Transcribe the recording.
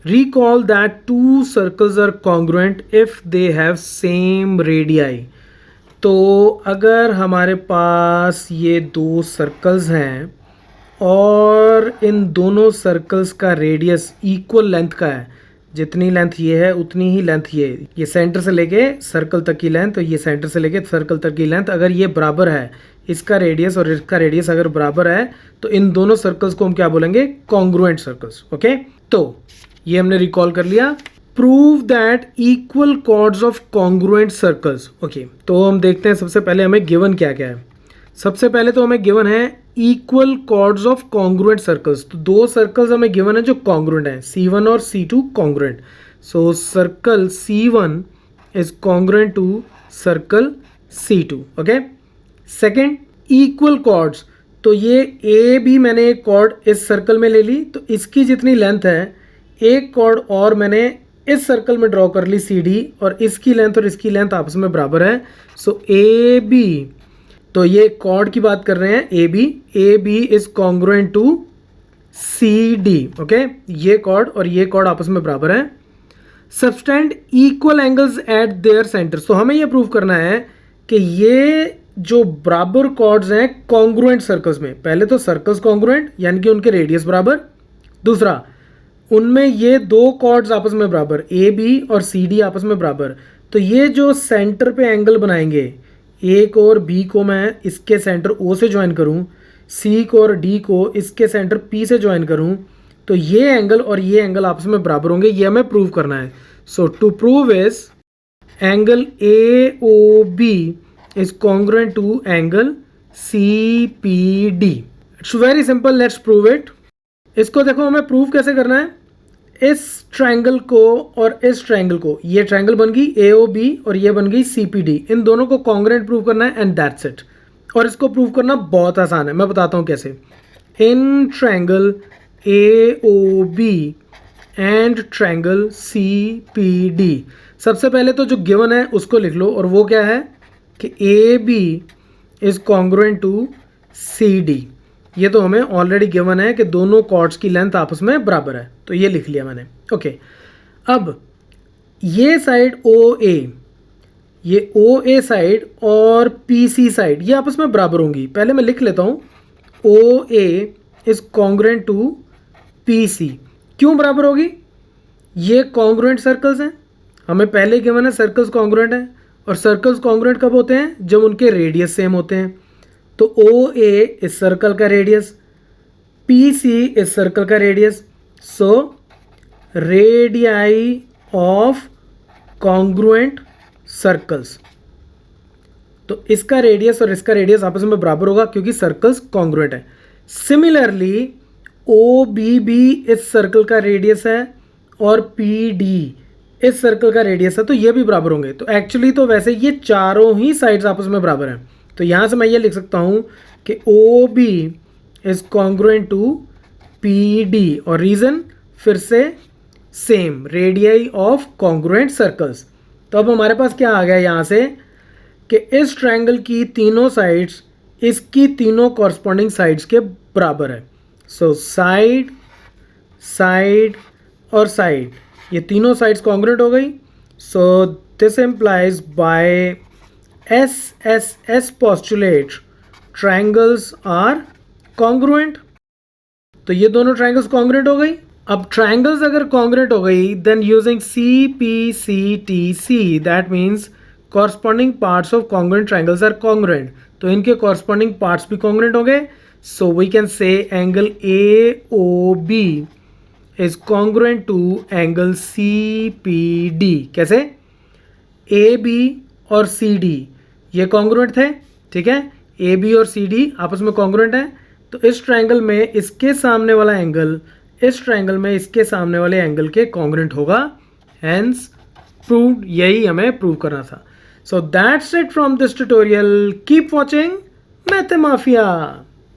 Recall that two circles are congruent if they have same radii. तो अगर हमारे पास ये दो सर्कल्स हैं और इन दोनों सर्कल्स का रेडियस इक्वल लेंथ का है, जितनी लेंथ ये है उतनी ही लेंथ ये सेंटर से लेके सर्कल तक की लेंथ, तो ये सेंटर से लेके सर्कल तक की लेंथ अगर ये बराबर है, इसका रेडियस और इसका रेडियस अगर बराबर है, तो इन दोनों सर्कल्स को हम क्या बोलेंगे? Congruent circles. ओके, तो ये हमने रिकॉल कर लिया. Prove that equal chords of congruent circles. Okay, तो हम देखते हैं सबसे पहले हमें गिवन क्या क्या है. सबसे पहले तो हमें गिवन है equal chords of congruent circles. तो दो सर्कल्स हमें गिवन है जो कॉन्ग्रुएंट हैं, C1 और C2 congruent. So circle C1 is congruent to circle C2. Okay, second equal chords. तो ये ए बी मैंने एक कॉर्ड इस सर्कल में ले ली, तो इसकी जितनी लेंथ है एक कॉर्ड और मैंने इस सर्कल में ड्रॉ कर ली CD, और इसकी लेंथ और इसकी लेंथ आपस में बराबर है. सो ए बी, तो ये कॉर्ड की बात कर रहे हैं A B is congruent to CD. ओके, ये कॉर्ड और ये कॉर्ड आपस में बराबर है. Subtend equal angles at their centres. तो हमें ये प्रूव करना है कि ये जो बराबर कॉर्ड्स हैं कॉन्ग्रुएंट सर्कल्स में, पहले तो सर्कल्स कॉन्ग्रुएंट यानी कि उनके रेडियस बराबर, दूसरा उनमें ये दो कॉर्ड्स आपस में बराबर, ए बी और CD आपस में बराबर. तो ये जो सेंटर पे एंगल बनाएंगे, ए को और बी को मैं इसके सेंटर O से ज्वाइन करूं, C को और D को इसके सेंटर P से ज्वाइन करूं, तो ये एंगल और ये एंगल आपस में बराबर होंगे. ये हमें प्रूव करना है. So to prove is angle AOB is congruent to angle CPD. It's very simple, let's prove it. इसको देखो हमें प्रूव कैसे करना है. इस ट्रायंगल को और इस ट्रायंगल को, ये ट्रायंगल बन गई AOB और ये बन गई CPD, इन दोनों को कॉन्ग्रुएंट प्रूव करना है एंड दैट्स इट. और इसको प्रूव करना बहुत आसान है, मैं बताता हूँ कैसे. In triangle AOB and triangle CPD, सबसे पहले तो जो गिवन है उसको लिख लो, और वो क्या है कि AB is congruent to CD. ये तो हमें ऑलरेडी गिवन है कि दोनों कॉर्ड्स की लेंथ आपस में बराबर है, तो ये लिख लिया मैंने. ओके, अब ये साइड OA, ये OA साइड और PC साइड ये आपस में बराबर होंगी. पहले मैं लिख लेता हूँ OA is congruent to PC. क्यों बराबर होगी? ये कॉन्ग्रुएंट सर्कल्स हैं, हमें पहले गिवन है सर्कल्स कॉन्ग्रुएंट हैं, और सर्कल्स कॉन्ग्रुएंट कब होते हैं? जब उनके रेडियस सेम होते हैं. तो OA इस सर्कल का रेडियस, PC इस सर्कल का radius. So radii of congruent circles, तो इसका रेडियस और इसका रेडियस आपस में बराबर होगा क्योंकि सर्कल्स कॉन्ग्रुएंट है. सिमिलरली OBB इस सर्कल का रेडियस है और PD इस सर्कल का रेडियस है, तो ये भी बराबर होंगे. तो एक्चुअली तो वैसे ये चारों ही साइड्स आपस में बराबर हैं. तो यहाँ से मैं ये लिख सकता हूँ कि OB is congruent to PD, और रीज़न फिर से same, radii of congruent circles. तो अब हमारे पास क्या आ गया यहाँ से कि इस ट्रायंगल की तीनों साइड्स इसकी तीनों कॉरस्पॉन्डिंग साइड्स के बराबर है. सो साइड, साइड और साइड, ये तीनों साइड्स कॉन्ग्रुएंट हो गई. So this implies by SSS postulate triangles are congruent. तो ये दोनों ट्रायंगल्स कॉन्ग्रुएंट हो गई. अब ट्रायंगल्स अगर कॉन्ग्रुएंट हो गई, then using CPCTC that means corresponding parts of congruent triangles are congruent. तो इनके कॉरस्पॉन्डिंग पार्ट्स भी कॉन्ग्रुएंट हो गए. So we can say angle AOB is congruent to angle CPD. कैसे? AB और CD ये कॉन्ग्रुएंट थे, ठीक है. AB और CD आपस में कॉन्ग्रुएंट है. तो इस ट्रायंगल में इसके सामने वाला एंगल इस ट्रायंगल में इसके सामने वाले एंगल के कॉन्ग्रुएंट होगा. हेंस प्रूव्ड, यही हमें प्रूव करना था. So that's it from this tutorial. Keep watching math mafia.